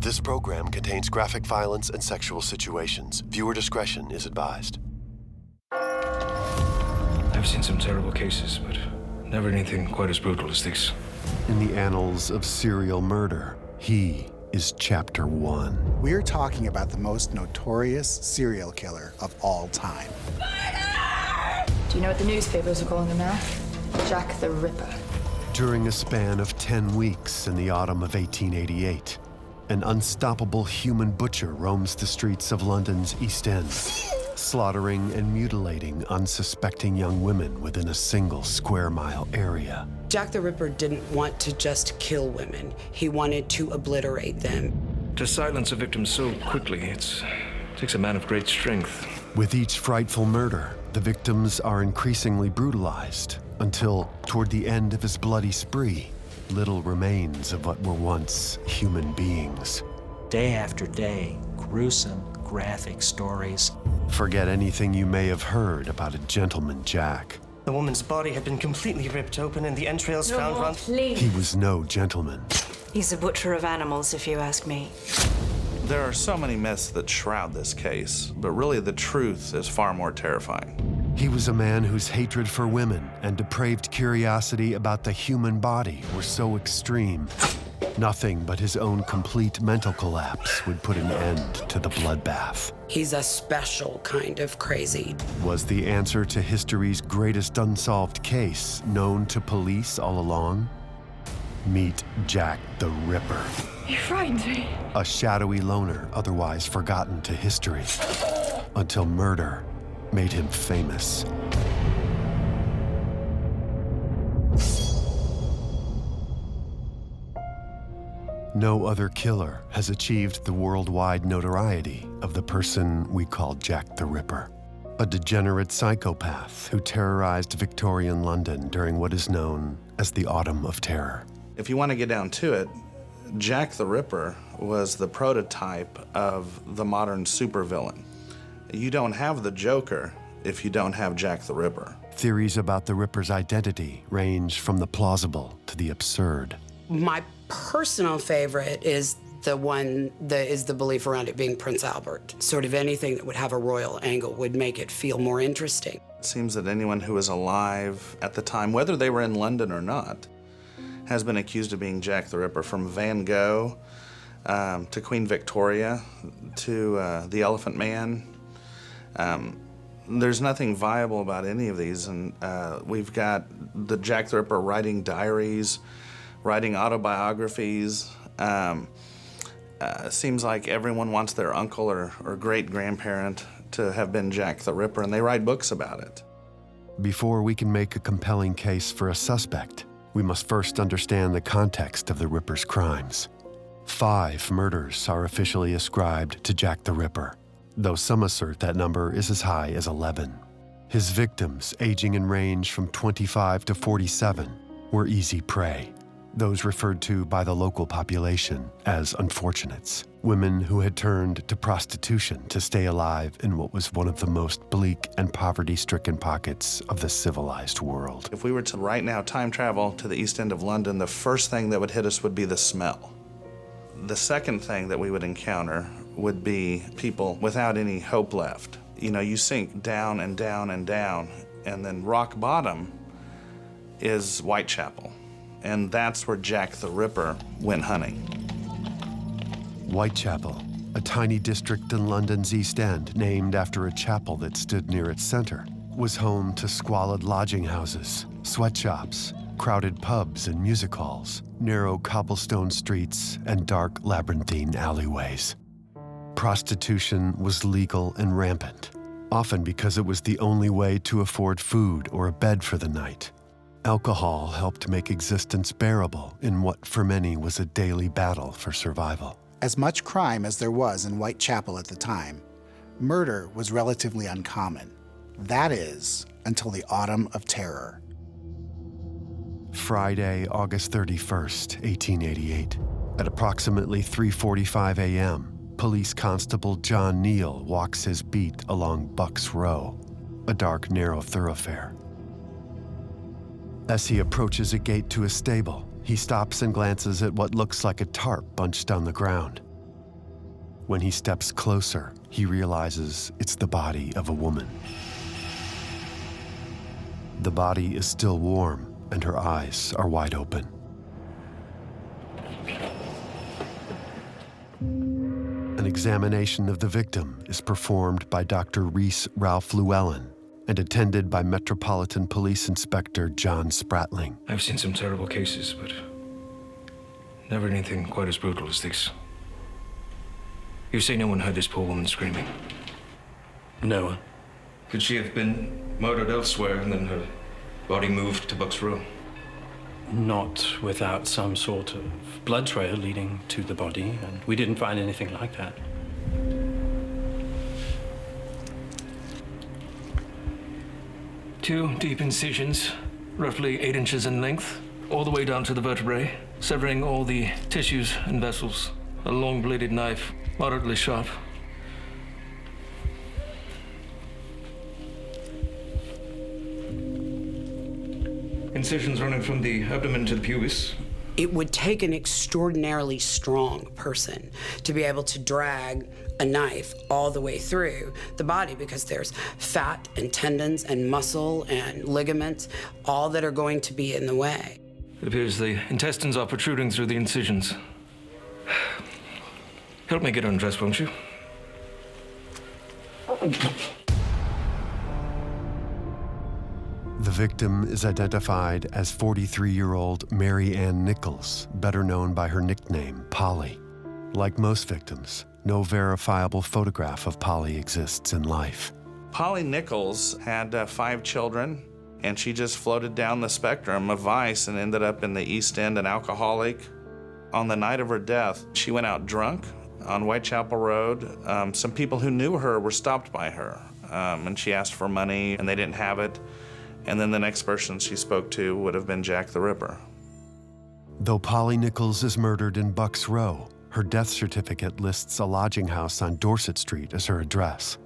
This program contains graphic violence and sexual situations. Viewer discretion is advised. I've seen some terrible cases, but never anything quite as brutal as this. In the annals of serial murder, he is Chapter 1. We're talking about the most notorious serial killer of all time. Do you know what the newspapers are calling him now? Jack the Ripper. During a span of 10 weeks in the autumn of 1888, an unstoppable human butcher roams the streets of London's East End, slaughtering and mutilating unsuspecting young women within a single square-mile area. Jack the Ripper didn't want to just kill women. He wanted to obliterate them. To silence a victim so quickly, it takes a man of great strength. With each frightful murder, the victims are increasingly brutalized until, toward the end of his bloody spree, little remains of what were once human beings. Day after day, gruesome, graphic stories. Forget anything you may have heard about a gentleman Jack. The woman's body had been completely ripped open and the entrails found around. Please. He was no gentleman. He's a butcher of animals, if you ask me. There are so many myths that shroud this case, but really the truth is far more terrifying. He was a man whose hatred for women and depraved curiosity about the human body were so extreme, nothing but his own complete mental collapse would put an end to the bloodbath. He's a special kind of crazy. Was the answer to history's greatest unsolved case known to police all along? Meet Jack the Ripper. You frightened me. A shadowy loner otherwise forgotten to history, until murder made him famous. No other killer has achieved the worldwide notoriety of the person we call Jack the Ripper, a degenerate psychopath who terrorized Victorian London during what is known as the Autumn of Terror. If you want to get down to it, Jack the Ripper was the prototype of the modern supervillain. You don't have the Joker if you don't have Jack the Ripper. Theories about the Ripper's identity range from the plausible to the absurd. My personal favorite is the one that is the belief around it being Prince Albert. Sort of anything that would have a royal angle would make it feel more interesting. It seems that anyone who was alive at the time, whether they were in London or not, has been accused of being Jack the Ripper, from Van Gogh to Queen Victoria to the Elephant Man. There's nothing viable about any of these, and we've got the Jack the Ripper writing diaries, writing autobiographies. Seems like everyone wants their uncle or great-grandparent to have been Jack the Ripper, and they write books about it. Before we can make a compelling case for a suspect, we must first understand the context of the Ripper's crimes. 5 murders are officially ascribed to Jack the Ripper, though some assert that number is as high as 11. His victims, aging in range from 25 to 47, were easy prey, those referred to by the local population as unfortunates, women who had turned to prostitution to stay alive in what was one of the most bleak and poverty-stricken pockets of the civilized world. If we were to right now time travel to the East End of London, the first thing that would hit us would be the smell. The second thing that we would encounter would be people without any hope left. You know, you sink down and down and down, and then rock bottom is Whitechapel. And that's where Jack the Ripper went hunting. Whitechapel, a tiny district in London's East End named after a chapel that stood near its center, was home to squalid lodging houses, sweatshops, crowded pubs and music halls, narrow cobblestone streets, and dark labyrinthine alleyways. Prostitution was legal and rampant, often because it was the only way to afford food or a bed for the night. Alcohol helped make existence bearable in what for many was a daily battle for survival. As much crime as there was in Whitechapel at the time, murder was relatively uncommon. That is, until the Autumn of Terror. Friday, August 31st, 1888. At approximately 3:45 a.m., Police Constable John Neal walks his beat along Buck's Row, a dark, narrow thoroughfare. As he approaches a gate to a stable, he stops and glances at what looks like a tarp bunched on the ground. When he steps closer, he realizes it's the body of a woman. The body is still warm, and her eyes are wide open. An examination of the victim is performed by Dr. Reese Ralph Llewellyn and attended by Metropolitan Police Inspector John Spratling. I've seen some terrible cases, but never anything quite as brutal as this. You say no one heard this poor woman screaming? No one. Could she have been murdered elsewhere and then her body moved to Bucks Row? Not without some sort of blood trail leading to the body, and we didn't find anything like that. Two deep incisions, roughly 8 inches in length, all the way down to the vertebrae, severing all the tissues and vessels. A long-bladed knife, moderately sharp. Incisions running from the abdomen to the pubis. It would take an extraordinarily strong person to be able to drag a knife all the way through the body, because there's fat and tendons and muscle and ligaments, all that are going to be in the way. It appears the intestines are protruding through the incisions. Help me get undressed, won't you? The victim is identified as 43-year-old Mary Ann Nichols, better known by her nickname, Polly. Like most victims, no verifiable photograph of Polly exists in life. Polly Nichols had 5 children, and she just floated down the spectrum of vice and ended up in the East End, an alcoholic. On the night of her death, she went out drunk on Whitechapel Road. Some people who knew her were stopped by her, and she asked for money, and they didn't have it. And then the next person she spoke to would have been Jack the Ripper. Though Polly Nichols is murdered in Bucks Row, her death certificate lists a lodging house on Dorset Street as her address.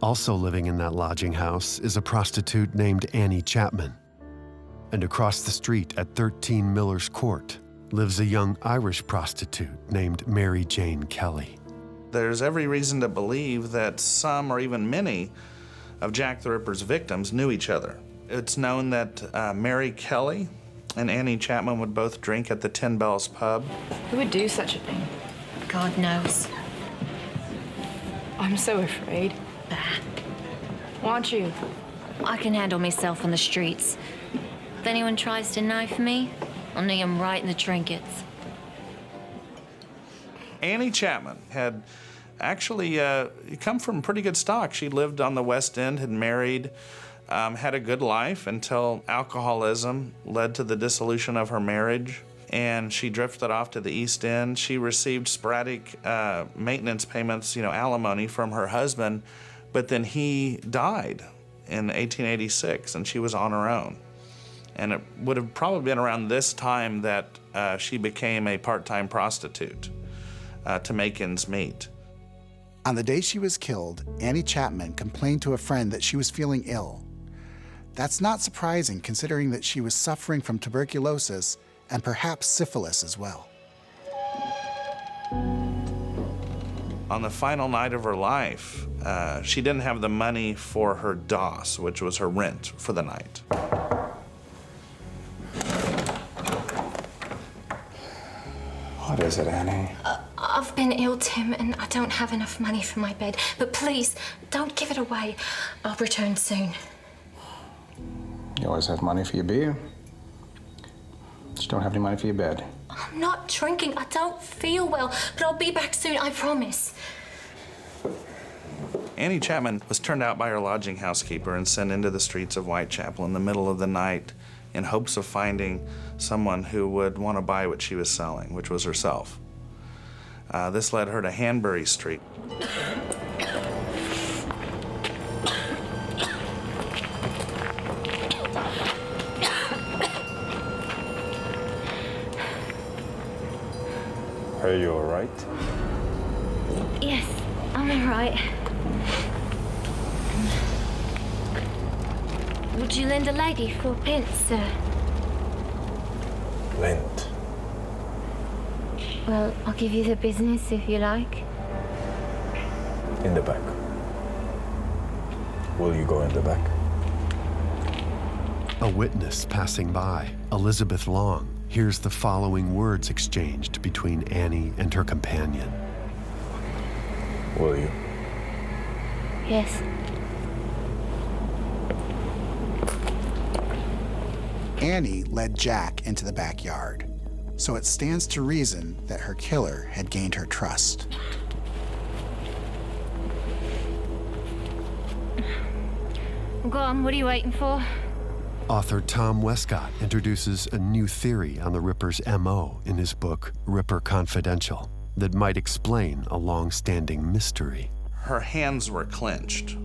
Also living in that lodging house is a prostitute named Annie Chapman. And across the street at 13 Miller's Court lives a young Irish prostitute named Mary Jane Kelly. There's every reason to believe that some or even many of Jack the Ripper's victims knew each other. It's known that Mary Kelly and Annie Chapman would both drink at the 10 Bells pub. Who would do such a thing? God knows. I'm so afraid. Why don't you? I can handle myself on the streets. If anyone tries to knife me, I'll knee him right in the trinkets. Annie Chapman had actually come from pretty good stock. She lived on the West End, had married, had a good life until alcoholism led to the dissolution of her marriage, and she drifted off to the East End. She received sporadic maintenance payments, alimony from her husband, but then he died in 1886, and she was on her own. And it would have probably been around this time that she became a part-time prostitute to make ends meet. On the day she was killed, Annie Chapman complained to a friend that she was feeling ill. That's not surprising, considering that she was suffering from tuberculosis and perhaps syphilis as well. On the final night of her life, she didn't have the money for her DOS, which was her rent for the night. What is it, Annie? I've been ill, Tim, and I don't have enough money for my bed. But please, don't give it away. I'll return soon. You always have money for your beer. Just don't have any money for your bed. I'm not drinking. I don't feel well, but I'll be back soon, I promise. Annie Chapman was turned out by her lodging housekeeper and sent into the streets of Whitechapel in the middle of the night in hopes of finding someone who would want to buy what she was selling, which was herself. This led her to Hanbury Street. Are you all right? Yes, I'm all right. Would you lend a lady 4 pence, sir? Lent. Well, I'll give you the business if you like. In the back. Will you go in the back? A witness passing by, Elizabeth Long, hears the following words exchanged between Annie and her companion. Will you? Yes. Annie led Jack into the backyard, so it stands to reason that her killer had gained her trust. Go on, what are you waiting for? Author Tom Westcott introduces a new theory on the Ripper's MO in his book, Ripper Confidential, that might explain a long-standing mystery. Her hands were clenched,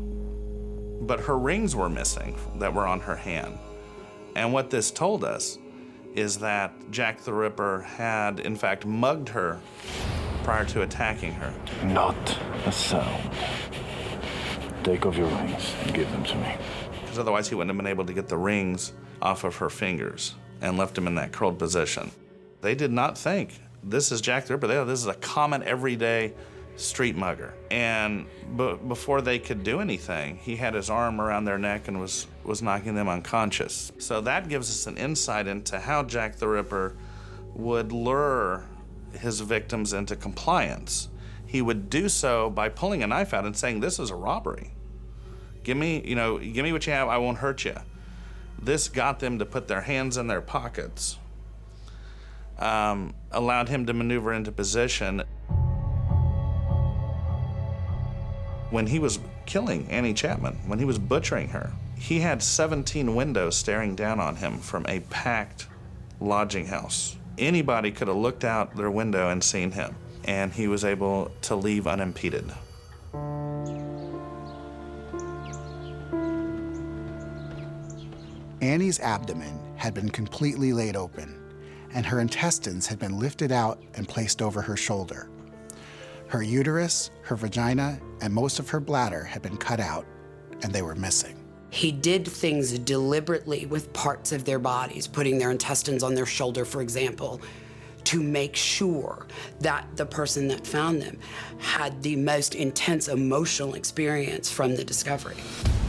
but her rings were missing that were on her hand. And what this told us is that Jack the Ripper had, in fact, mugged her prior to attacking her. Not a sound. Take off your rings and give them to me. Because otherwise he wouldn't have been able to get the rings off of her fingers and left him in that curled position. They did not think, this is Jack the Ripper. This is a common, everyday street mugger. And before they could do anything, he had his arm around their neck and was knocking them unconscious. So that gives us an insight into how Jack the Ripper would lure his victims into compliance. He would do so by pulling a knife out and saying, this is a robbery. Give me what you have, I won't hurt you. This got them to put their hands in their pockets, allowed him to maneuver into position. When he was killing Annie Chapman, when he was butchering her, he had 17 windows staring down on him from a packed lodging house. Anybody could have looked out their window and seen him, and he was able to leave unimpeded. Annie's abdomen had been completely laid open, and her intestines had been lifted out and placed over her shoulder. Her uterus, her vagina, and most of her bladder had been cut out, and they were missing. He did things deliberately with parts of their bodies, putting their intestines on their shoulder, for example, to make sure that the person that found them had the most intense emotional experience from the discovery.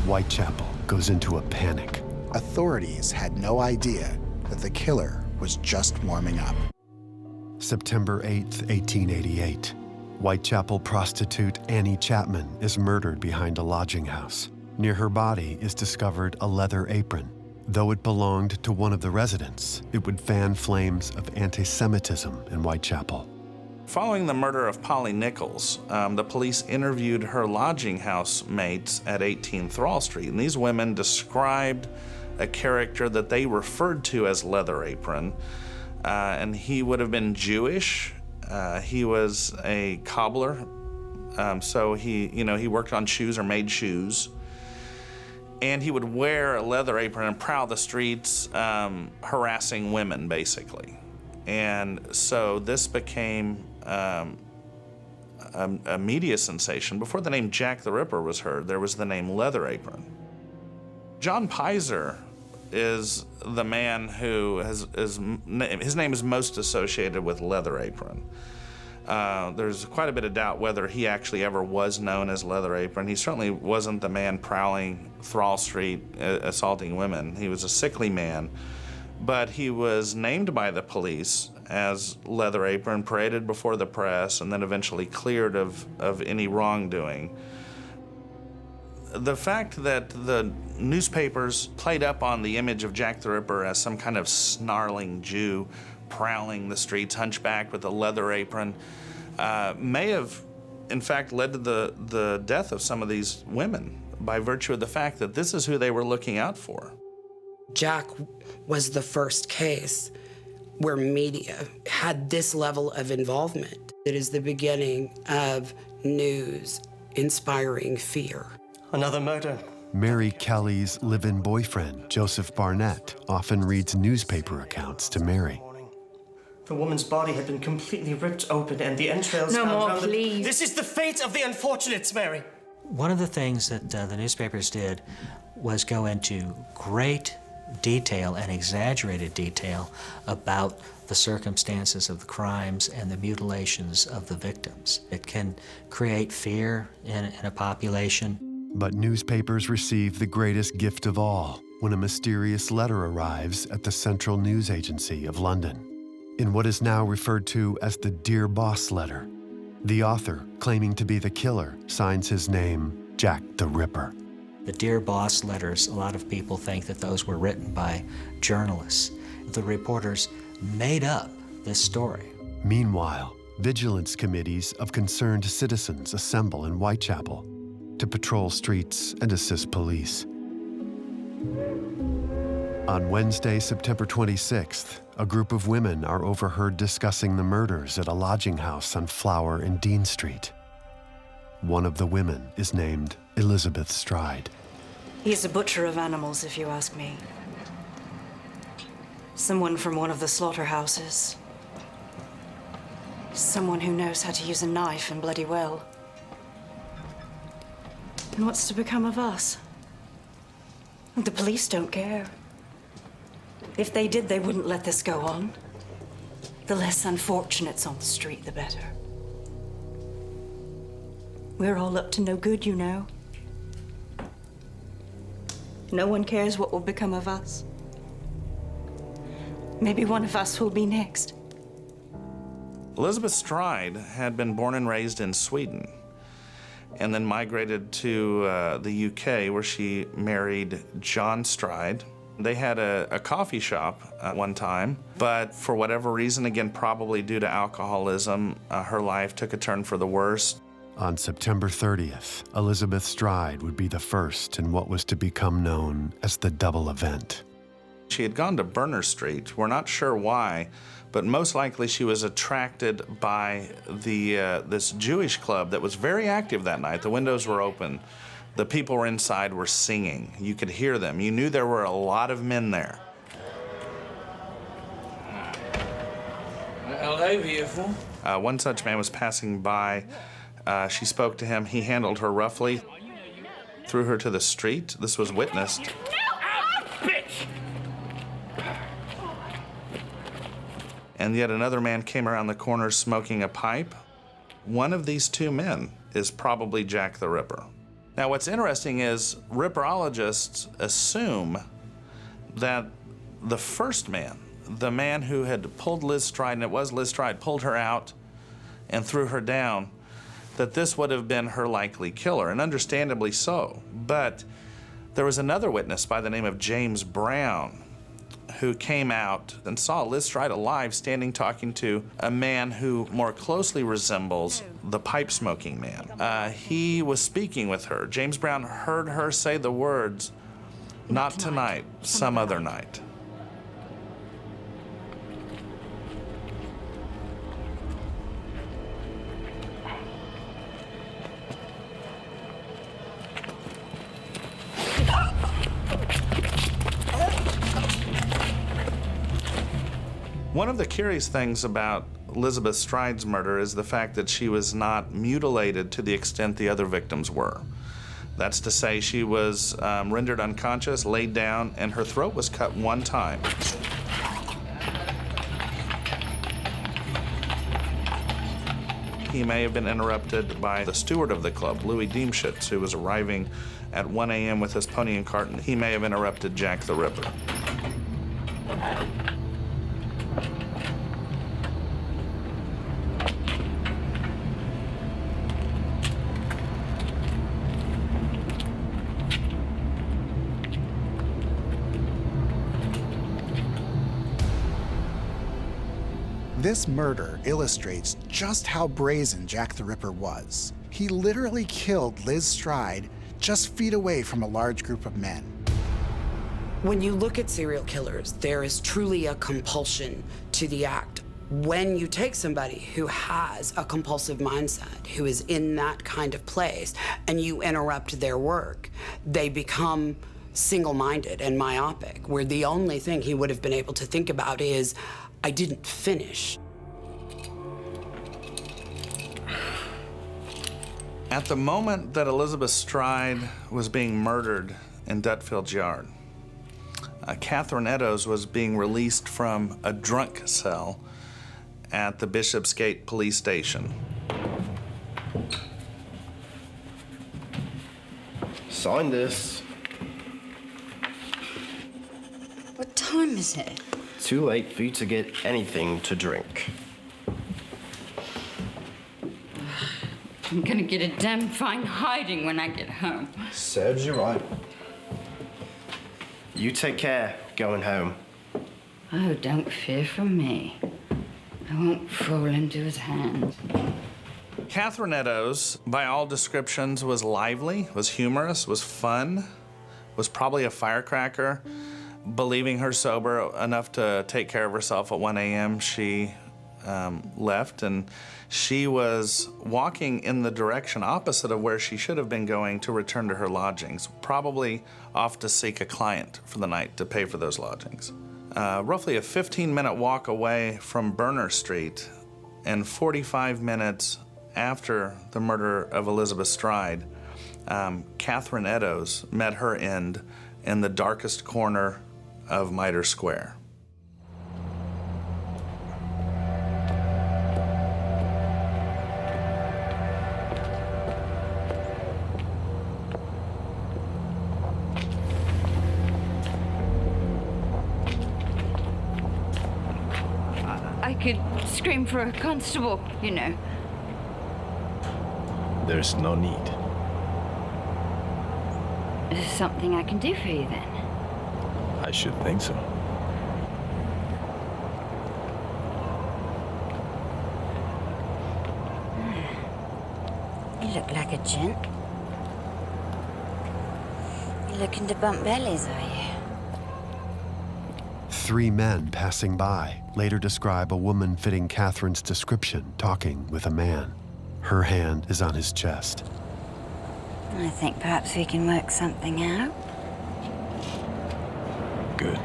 Whitechapel goes into a panic. Authorities had no idea that the killer was just warming up. September 8th, 1888. Whitechapel prostitute Annie Chapman is murdered behind a lodging house. Near her body is discovered a leather apron. Though it belonged to one of the residents, it would fan flames of anti-Semitism in Whitechapel. Following the murder of Polly Nichols, the police interviewed her lodging house mates at 18 Thrall Street, and these women described a character that they referred to as Leather Apron, and he would have been Jewish. He was a cobbler, so he worked on shoes or made shoes. And he would wear a leather apron and prowl the streets, harassing women, basically. And so this became a media sensation. Before the name Jack the Ripper was heard, there was the name Leather Apron. John Pizer is the man who his name is most associated with Leather Apron. There's quite a bit of doubt whether he actually ever was known as Leather Apron. He certainly wasn't the man prowling Thrall Street, assaulting women. He was a sickly man, but he was named by the police as Leather Apron, paraded before the press, and then eventually cleared of any wrongdoing. The fact that the newspapers played up on the image of Jack the Ripper as some kind of snarling Jew prowling the streets, hunchbacked with a leather apron, may have, in fact, led to the death of some of these women by virtue of the fact that this is who they were looking out for. Jack was the first case where media had this level of involvement. It is the beginning of news inspiring fear. Another murder. Mary Kelly's live-in boyfriend, Joseph Barnett, often reads newspaper accounts to Mary. The woman's body had been completely ripped open and the entrails No found more, around please. This is the fate of the unfortunates, Mary. One of the things that the newspapers did was go into great detail and exaggerated detail about the circumstances of the crimes and the mutilations of the victims. It can create fear in a population. But newspapers receive the greatest gift of all when a mysterious letter arrives at the Central News Agency of London. In what is now referred to as the Dear Boss letter, the author, claiming to be the killer, signs his name Jack the Ripper. The Dear Boss letters, a lot of people think that those were written by journalists. The reporters made up this story. Meanwhile, vigilance committees of concerned citizens assemble in Whitechapel to patrol streets and assist police. On Wednesday, September 26th, a group of women are overheard discussing the murders at a lodging house on Flower and Dean Street. One of the women is named Elizabeth Stride. He's a butcher of animals, if you ask me. Someone from one of the slaughterhouses. Someone who knows how to use a knife and bloody well. And what's to become of us? The police don't care. If they did, they wouldn't let this go on. The less unfortunates on the street, the better. We're all up to no good, you know. No one cares what will become of us. Maybe one of us will be next. Elizabeth Stride had been born and raised in Sweden and then migrated to the UK, where she married John Stride. They had a coffee shop at one time, but for whatever reason, again, probably due to alcoholism, her life took a turn for the worse. On September 30th, Elizabeth Stride would be the first in what was to become known as the double event. She had gone to Burner Street. We're not sure why, but most likely she was attracted by this Jewish club that was very active that night. The windows were open. The people were inside were singing. You could hear them. You knew there were a lot of men there. Hello, beautiful. One such man was passing by. She spoke to him. He handled her roughly, threw her to the street. This was witnessed. And yet another man came around the corner smoking a pipe. One of these two men is probably Jack the Ripper. Now, what's interesting is ripperologists assume that the first man, the man who had pulled Liz Stride, and it was Liz Stride, pulled her out and threw her down, that this would have been her likely killer, and understandably so. But there was another witness by the name of James Brown who came out and saw Liz Stride alive, standing talking to a man who more closely resembles the pipe-smoking man. He was speaking with her. James Brown heard her say the words, "Not tonight, some other night." One of the curious things about Elizabeth Stride's murder is the fact that she was not mutilated to the extent the other victims were. That's to say, she was rendered unconscious, laid down, and her throat was cut one time. He may have been interrupted by the steward of the club, Louis Diemschutz, who was arriving at 1 a.m. with his pony and cart, and he may have interrupted Jack the Ripper. This murder illustrates just how brazen Jack the Ripper was. He literally killed Liz Stride just feet away from a large group of men. When you look at serial killers, there is truly a compulsion to the act. When you take somebody who has a compulsive mindset, who is in that kind of place, and you interrupt their work, they become single-minded and myopic, where the only thing he would have been able to think about is, I didn't finish. At the moment that Elizabeth Stride was being murdered in Dutfield's yard, Catherine Eddowes was being released from a drunk cell at the Bishopsgate Police Station. Sign this. What time is it? Too late for you to get anything to drink. I'm gonna get a damn fine hiding when I get home. Serves you right. You take care going home. Oh, don't fear for me. I won't fall into his hands. Catherine Eddowes, by all descriptions, was lively, was humorous, was fun, was probably a firecracker. Believing her sober enough to take care of herself at 1 a.m., she left, and she was walking in the direction opposite of where she should have been going to return to her lodgings, probably off to seek a client for the night to pay for those lodgings. Roughly a 15-minute walk away from Burner Street, and 45 minutes after the murder of Elizabeth Stride, Catherine Eddowes met her end in the darkest corner of Mitre Square. I could scream for a constable, you know. There's no need. Is there something I can do for you then? I should think so. You look like a gent. You're looking to bump bellies, are you? 3 men passing by later describe a woman fitting Catherine's description talking with a man. Her hand is on his chest. I think perhaps we can work something out. Good.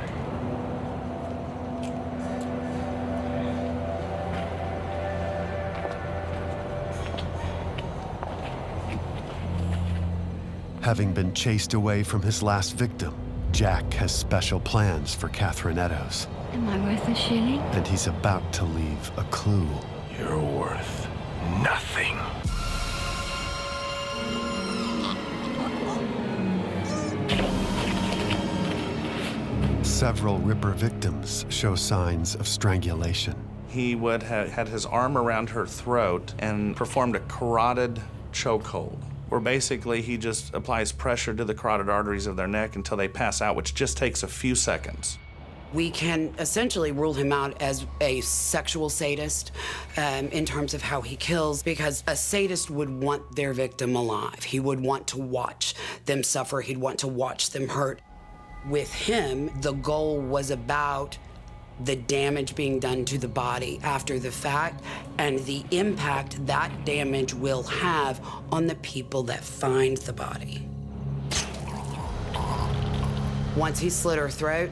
Having been chased away from his last victim, Jack has special plans for Catherine Eddowes. Am I worth a shilling? And he's about to leave a clue. You're worth nothing. Several Ripper victims show signs of strangulation. He would have had his arm around her throat and performed a carotid chokehold, where basically he just applies pressure to the carotid arteries of their neck until they pass out, which just takes a few seconds. We can essentially rule him out as a sexual sadist in terms of how he kills, because a sadist would want their victim alive. He would want to watch them suffer. He'd want to watch them hurt. With him, the goal was about the damage being done to the body after the fact and the impact that damage will have on the people that find the body. Once he slit her throat,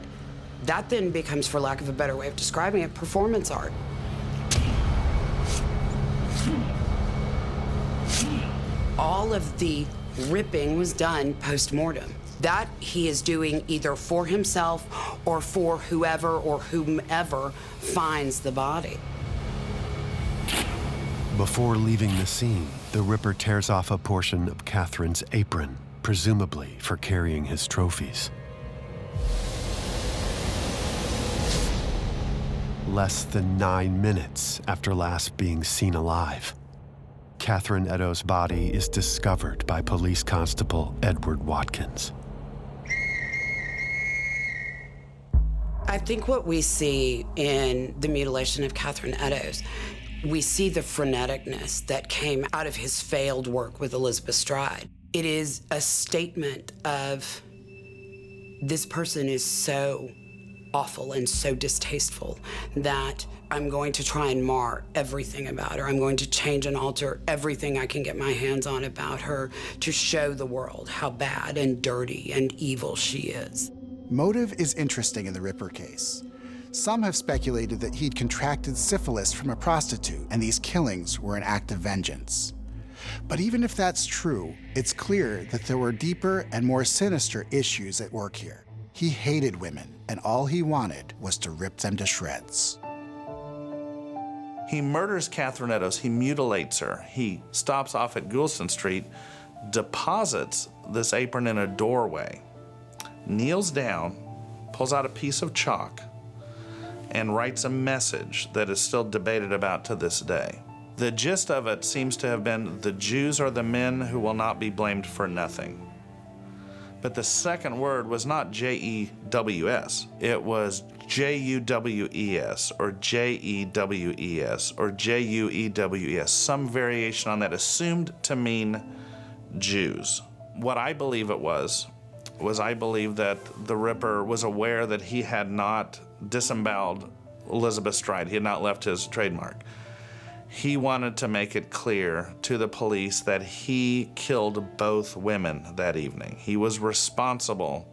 that then becomes, for lack of a better way of describing it, performance art. All of the ripping was done post-mortem. That he is doing either for himself or for whoever or whomever finds the body. Before leaving the scene, the Ripper tears off a portion of Catherine's apron, presumably for carrying his trophies. Less than 9 minutes after last being seen alive, Catherine Eddowes' body is discovered by Police Constable Edward Watkins. I think what we see in the mutilation of Catherine Eddowes, we see the freneticness that came out of his failed work with Elizabeth Stride. It is a statement of this person is so awful and so distasteful that I'm going to try and mar everything about her. I'm going to change and alter everything I can get my hands on about her to show the world how bad and dirty and evil she is. Motive is interesting in the Ripper case. Some have speculated that he'd contracted syphilis from a prostitute and these killings were an act of vengeance. But even if that's true, it's clear that there were deeper and more sinister issues at work here. He hated women, and all he wanted was to rip them to shreds. He murders Catherine Eddowes, he mutilates her. He stops off at Goulston Street, deposits this apron in a doorway, kneels down, pulls out a piece of chalk, and writes a message that is still debated about to this day. The gist of it seems to have been, the Jews are the men who will not be blamed for nothing. But the second word was not J-E-W-S. It was J-U-W-E-S or J-E-W-E-S or J-U-E-W-E-S, some variation on that, assumed to mean Jews. What I believe it was I believe that the Ripper was aware that he had not disemboweled Elizabeth Stride. He had not left his trademark. He wanted to make it clear to the police that he killed both women that evening. He was responsible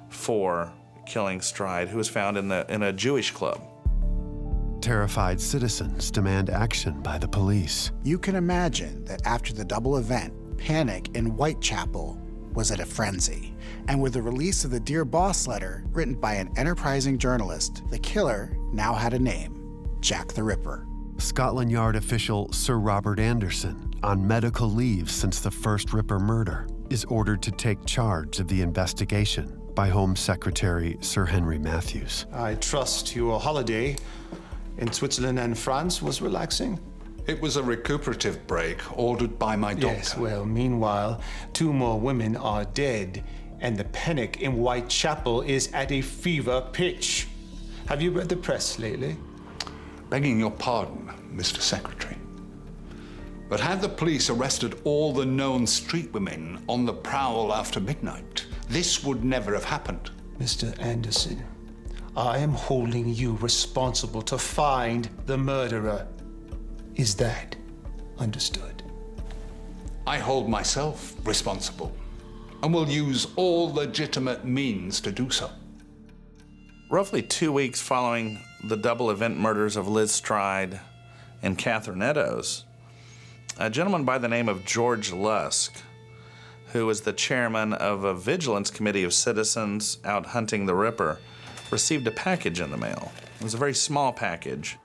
for killing Stride, who was found in a Jewish club. Terrified citizens demand action by the police. You can imagine that after the double event, panic in Whitechapel was at a frenzy. And with the release of the Dear Boss letter written by an enterprising journalist, the killer now had a name: Jack the Ripper. Scotland Yard official Sir Robert Anderson, on medical leave since the first Ripper murder, is ordered to take charge of the investigation by Home Secretary Sir Henry Matthews. I trust your holiday in Switzerland and France was relaxing? It was a recuperative break ordered by my doctor. Yes, well, meanwhile, 2 more women are dead, and the panic in Whitechapel is at a fever pitch. Have you read the press lately? Begging your pardon, Mr. Secretary, but had the police arrested all the known street women on the prowl after midnight, this would never have happened. Mr. Anderson, I am holding you responsible to find the murderer. Is that understood? I hold myself responsible and will use all legitimate means to do so. Roughly 2 weeks following the double event murders of Liz Stride and Catherine Eddowes, a gentleman by the name of George Lusk, who was the chairman of a vigilance committee of citizens out hunting the Ripper, received a package in the mail. It was a very small package.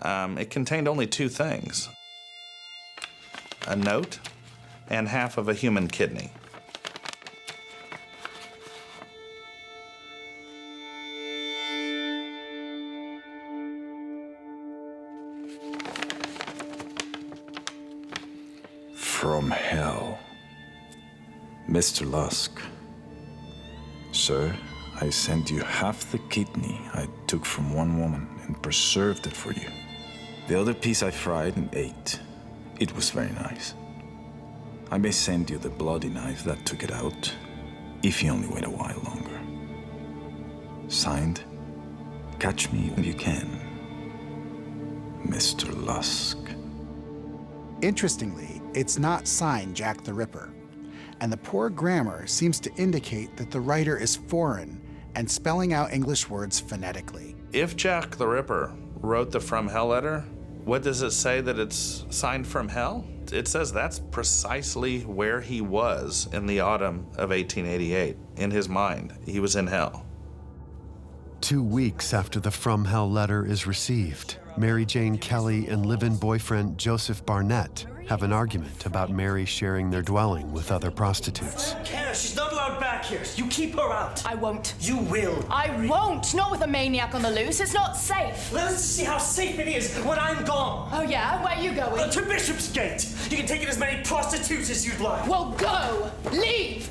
It contained only 2 things: a note and half of a human kidney. From hell. Mr. Lusk. Sir, I sent you half the kidney I took from one woman and preserved it for you. The other piece I fried and ate. It was very nice. I may send you the bloody knife that took it out, if you only wait a while longer. Signed, catch me if you can, Mr. Lusk. Interestingly, it's not signed Jack the Ripper, and the poor grammar seems to indicate that the writer is foreign and spelling out English words phonetically. If Jack the Ripper wrote the From Hell letter, what does it say that it's signed from hell? It says that's precisely where he was in the autumn of 1888. In his mind, he was in hell. 2 weeks after the From Hell letter is received, Mary Jane Kelly and live-in boyfriend Joseph Barnett have an argument about Mary sharing their dwelling with other prostitutes. Kara, she's not allowed back here. You keep her out. I won't. You will. I won't. Not with a maniac on the loose. It's not safe. Let's see how safe it is when I'm gone. Oh yeah? Where are you going? To Bishopsgate. You can take in as many prostitutes as you'd like. Well, go. Leave.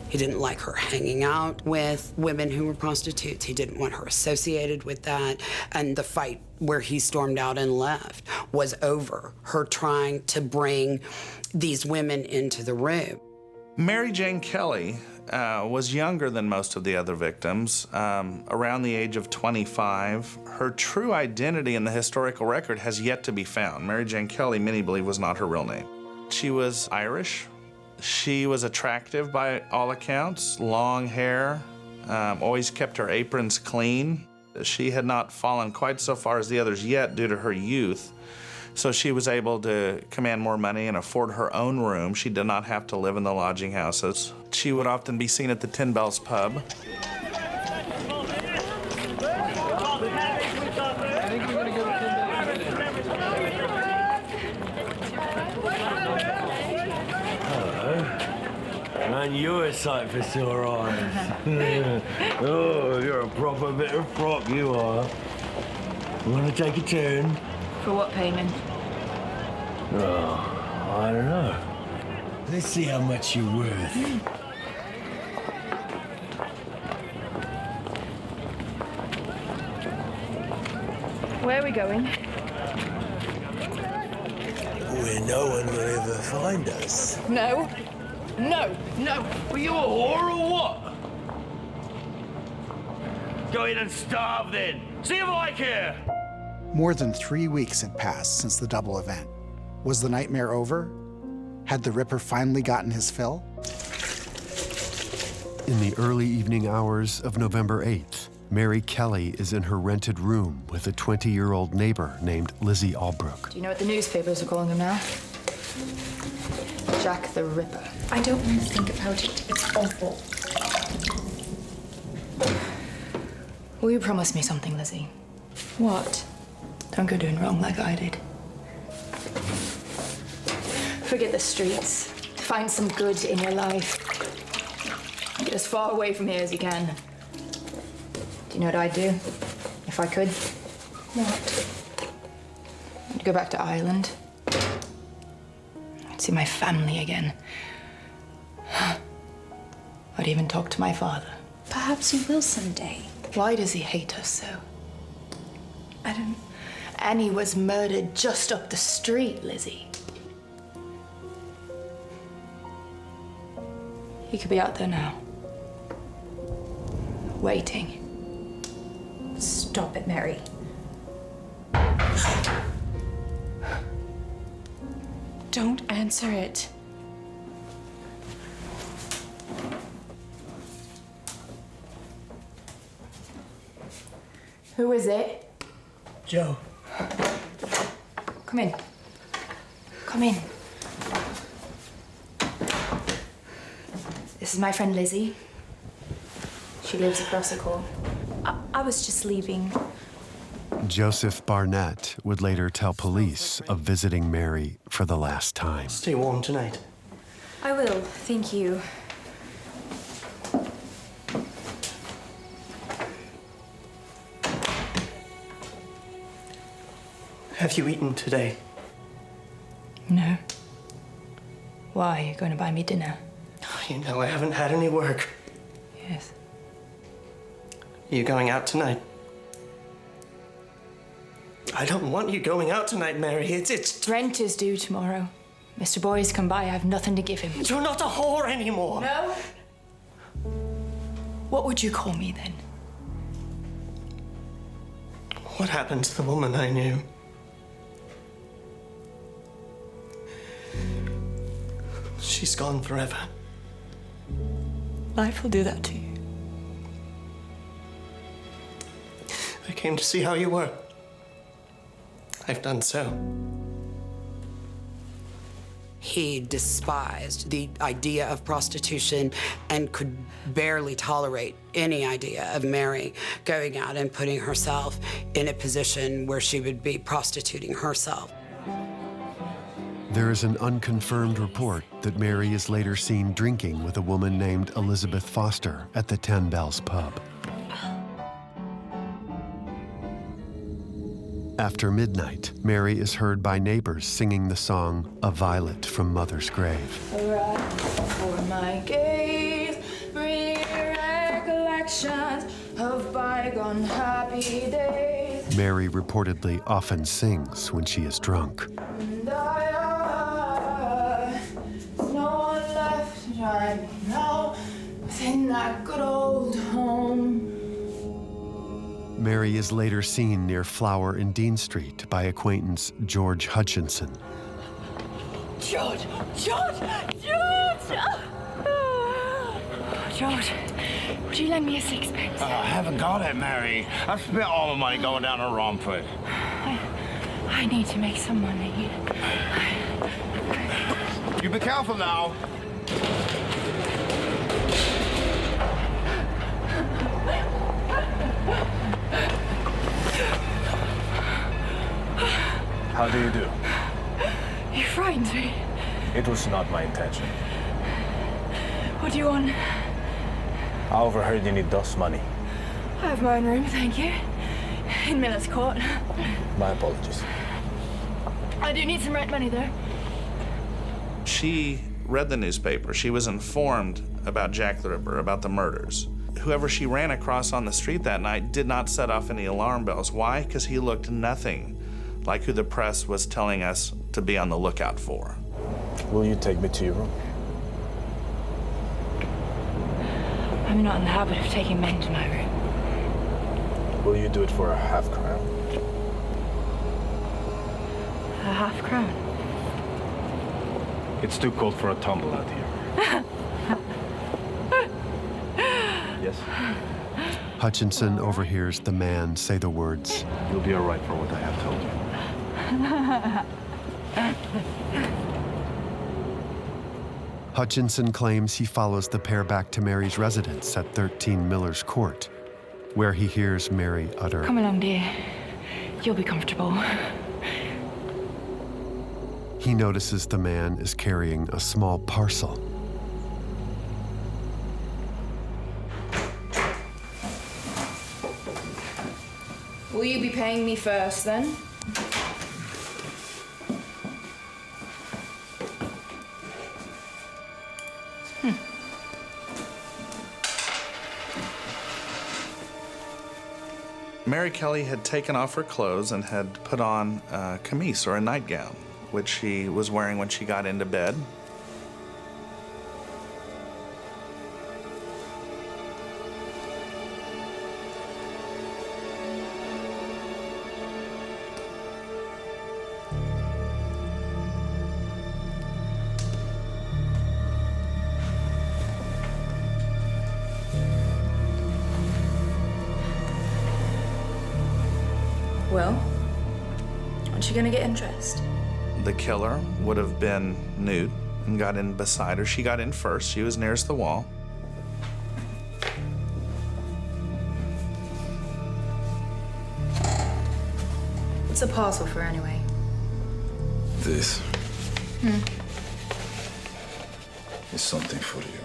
He didn't like her hanging out with women who were prostitutes. He didn't want her associated with that. And the fight where he stormed out and left was over her trying to bring these women into the room. Mary Jane Kelly was younger than most of the other victims, around the age of 25. Her true identity in the historical record has yet to be found. Mary Jane Kelly, many believe, was not her real name. She was Irish. She was attractive by all accounts, long hair, always kept her aprons clean. She had not fallen quite so far as the others yet due to her youth, so she was able to command more money and afford her own room. She did not have to live in the lodging houses. She would often be seen at the 10 Bells pub. And you're a sight for sore eyes. Oh, you're a proper bit of frock, you are. You want to take a turn? For what payment? Oh, I don't know. Let's see how much you're worth. Where are we going? Where no one will ever find us. No. No. No. Are you a whore or what? Go in and starve then. See if I care. More than 3 weeks had passed since the double event. Was the nightmare over? Had the Ripper finally gotten his fill? In the early evening hours of November 8th, Mary Kelly is in her rented room with a 20-year-old neighbor named Lizzie Albrook. Do you know what the newspapers are calling him now? Jack the Ripper. I don't want to think about it. It's awful. Will you promise me something, Lizzie? What? Don't go doing wrong like I did. Forget the streets. Find some good in your life. Get as far away from here as you can. Do you know what I'd do? If I could? What? I'd go back to Ireland. I'd see my family again. I'd even talk to my father. Perhaps you will someday. Why does he hate us so? I don't... Annie was murdered just up the street, Lizzie. He could be out there now. Waiting. Stop it, Mary. Don't answer it. Who is it? Joe. Come in. Come in. This is my friend Lizzie. She lives across the court. I was just leaving. Joseph Barnett would later tell police of visiting Mary for the last time. Stay warm tonight. I will, thank you. Have you eaten today? No. Why? Are you going to buy me dinner? You know, I haven't had any work. Yes. You going out tonight? I don't want you going out tonight, Mary. It's... Rent is due tomorrow. Mr. Boy's come by. I have nothing to give him. You're not a whore anymore. No? What would you call me then? What happened to the woman I knew? She's gone forever. Life will do that to you. I came to see how you were. I've done so. He despised the idea of prostitution and could barely tolerate any idea of Mary going out and putting herself in a position where she would be prostituting herself. There is an unconfirmed report that Mary is later seen drinking with a woman named Elizabeth Foster at the 10 Bells pub. After midnight, Mary is heard by neighbors singing the song "A Violet from Mother's Grave." Arise for my gaze, bring recollections of bygone happy days. Mary reportedly often sings when she is drunk. And there's no one left right now within that good old home. Mary is later seen near Flower and Dean Street by acquaintance George Hutchinson. George! George, would you lend me a sixpence? I haven't got it, Mary. I've spent all the money going down to Romford. I need to make some money. You be careful now. How do you do? You frightened me. It was not my intention. What do you want? I overheard you need dust money. I have my own room, thank you. In Miller's Court. My apologies. I do need some rent money, though. She read the newspaper. She was informed about Jack the Ripper, about the murders. Whoever she ran across on the street that night did not set off any alarm bells. Why? Because he looked nothing like who the press was telling us to be on the lookout for. Will you take me to your room? I'm not in the habit of taking men to my room. Will you do it for a half crown? A half crown? It's too cold for a tumble out here. Yes? Hutchinson overhears the man say the words. You'll be all right for what I have told you. Hutchinson claims he follows the pair back to Mary's residence at 13 Miller's Court, where he hears Mary utter, Come along, dear. You'll be comfortable. He notices the man is carrying a small parcel. Will you be paying me first, then? Mary Kelly had taken off her clothes and had put on a camise or a nightgown, which she was wearing when she got into bed. Well, aren't you gonna get undressed? The killer would have been nude and got in beside her. She got in first. She was nearest the wall. What's a parcel for, anyway? This is something for you.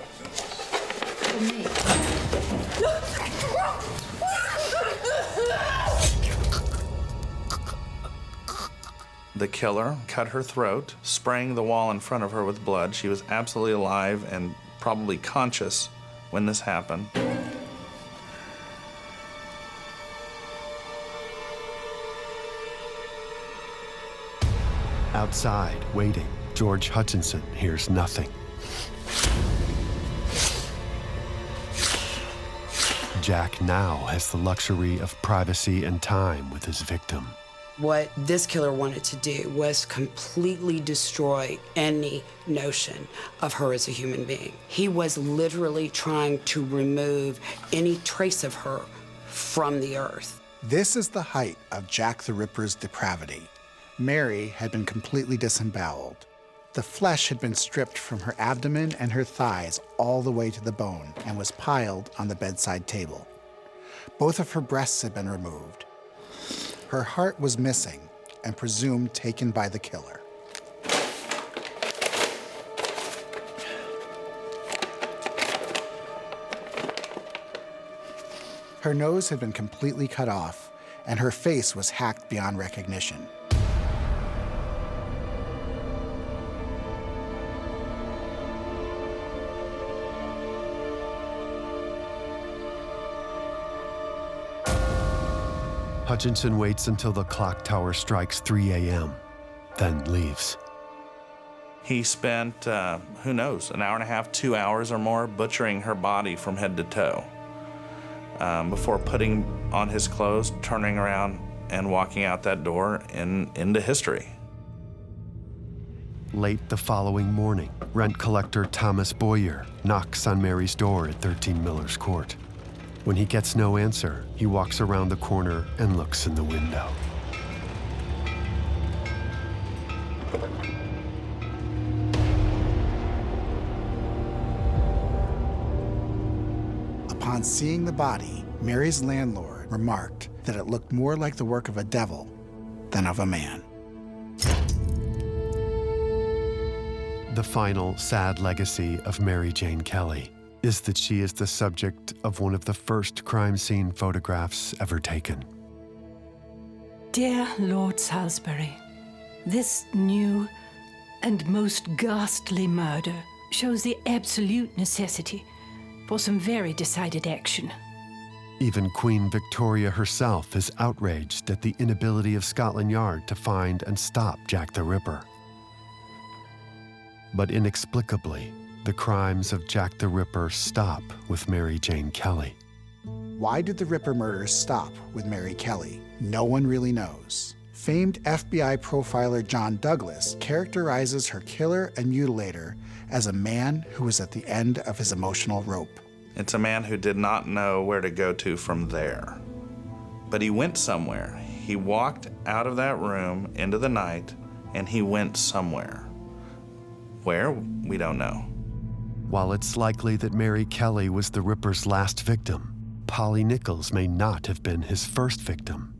For me? The killer cut her throat, spraying the wall in front of her with blood. She was absolutely alive and probably conscious when this happened. Outside, waiting, George Hutchinson hears nothing. Jack now has the luxury of privacy and time with his victim. What this killer wanted to do was completely destroy any notion of her as a human being. He was literally trying to remove any trace of her from the earth. This is the height of Jack the Ripper's depravity. Mary had been completely disemboweled. The flesh had been stripped from her abdomen and her thighs all the way to the bone and was piled on the bedside table. Both of her breasts had been removed. Her heart was missing and presumed taken by the killer. Her nose had been completely cut off, and her face was hacked beyond recognition. Hutchinson waits until the clock tower strikes 3 a.m., then leaves. He spent, who knows, an hour and a half, 2 hours or more butchering her body from head to toe before putting on his clothes, turning around, and walking out that door into history. Late the following morning, rent collector Thomas Boyer knocks on Mary's door at 13 Miller's Court. When he gets no answer, he walks around the corner and looks in the window. Upon seeing the body, Mary's landlord remarked that it looked more like the work of a devil than of a man. The final sad legacy of Mary Jane Kelly is that she is the subject of one of the first crime scene photographs ever taken. Dear Lord Salisbury, this new and most ghastly murder shows the absolute necessity for some very decided action. Even Queen Victoria herself is outraged at the inability of Scotland Yard to find and stop Jack the Ripper. But inexplicably, the crimes of Jack the Ripper stop with Mary Jane Kelly. Why did the Ripper murders stop with Mary Kelly? No one really knows. Famed FBI profiler John Douglas characterizes her killer and mutilator as a man who was at the end of his emotional rope. It's a man who did not know where to go to from there. But he went somewhere. He walked out of that room into the night, and he went somewhere. Where? We don't know. While it's likely that Mary Kelly was the Ripper's last victim, Polly Nichols may not have been his first victim.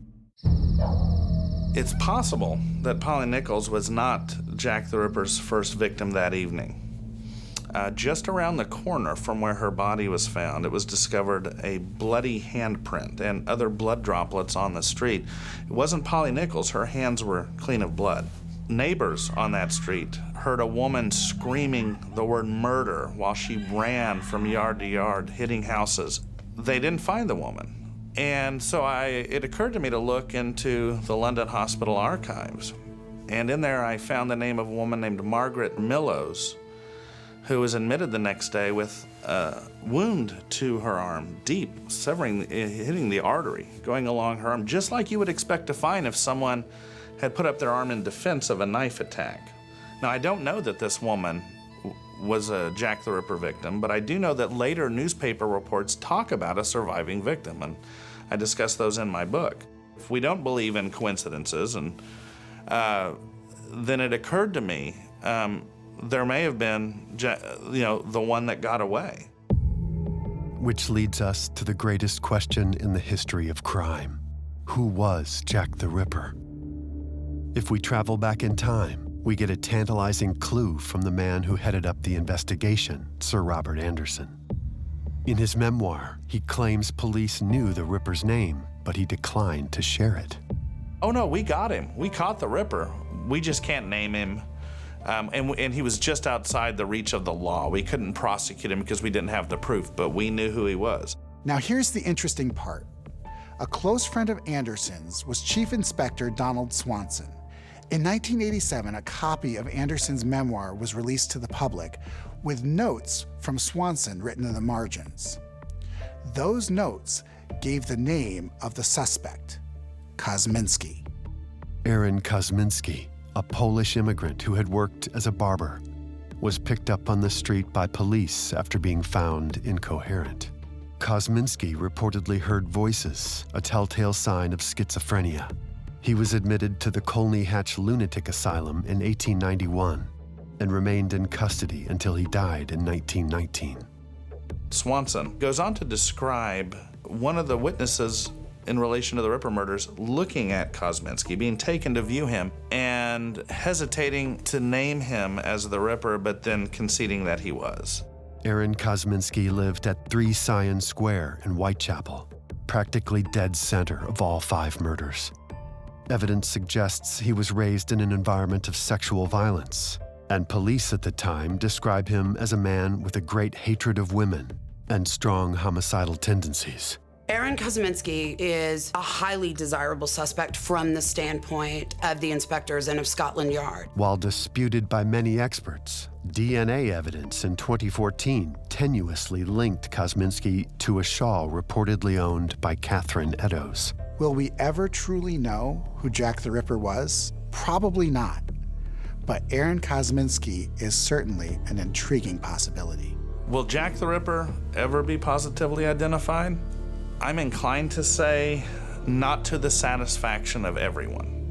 It's possible that Polly Nichols was not Jack the Ripper's first victim that evening. Just around the corner from where her body was found, it was discovered a bloody handprint and other blood droplets on the street. It wasn't Polly Nichols. Her hands were clean of blood. Neighbors on that street heard a woman screaming the word murder while she ran from yard to yard, hitting houses. They didn't find the woman. And so it occurred to me to look into the London Hospital archives. And in there I found the name of a woman named Margaret Eddowes, who was admitted the next day with a wound to her arm, deep, hitting the artery, going along her arm, just like you would expect to find if someone had put up their arm in defense of a knife attack. Now, I don't know that this woman was a Jack the Ripper victim, but I do know that later newspaper reports talk about a surviving victim, and I discuss those in my book. If we don't believe in coincidences, and then it occurred to me there may have been, the one that got away. Which leads us to the greatest question in the history of crime. Who was Jack the Ripper? If we travel back in time, we get a tantalizing clue from the man who headed up the investigation, Sir Robert Anderson. In his memoir, he claims police knew the Ripper's name, but he declined to share it. Oh no, we got him. We caught the Ripper. We just can't name him. And he was just outside the reach of the law. We couldn't prosecute him because we didn't have the proof, but we knew who he was. Now here's the interesting part. A close friend of Anderson's was Chief Inspector Donald Swanson. In 1987, a copy of Anderson's memoir was released to the public with notes from Swanson written in the margins. Those notes gave the name of the suspect, Kosminski. Aaron Kosminski, a Polish immigrant who had worked as a barber, was picked up on the street by police after being found incoherent. Kosminski reportedly heard voices, a telltale sign of schizophrenia. He was admitted to the Colney Hatch Lunatic Asylum in 1891 and remained in custody until he died in 1919. Swanson goes on to describe one of the witnesses in relation to the Ripper murders looking at Kosminski, being taken to view him, and hesitating to name him as the Ripper, but then conceding that he was. Aaron Kosminski lived at 3 Scion Square in Whitechapel, practically dead center of all 5 murders. Evidence suggests he was raised in an environment of sexual violence, and police at the time describe him as a man with a great hatred of women and strong homicidal tendencies. Aaron Kosminski is a highly desirable suspect from the standpoint of the inspectors and of Scotland Yard. While disputed by many experts, DNA evidence in 2014 tenuously linked Kosminski to a shawl reportedly owned by Catherine Eddowes. Will we ever truly know who Jack the Ripper was? Probably not. But Aaron Kosminski is certainly an intriguing possibility. Will Jack the Ripper ever be positively identified? I'm inclined to say not to the satisfaction of everyone.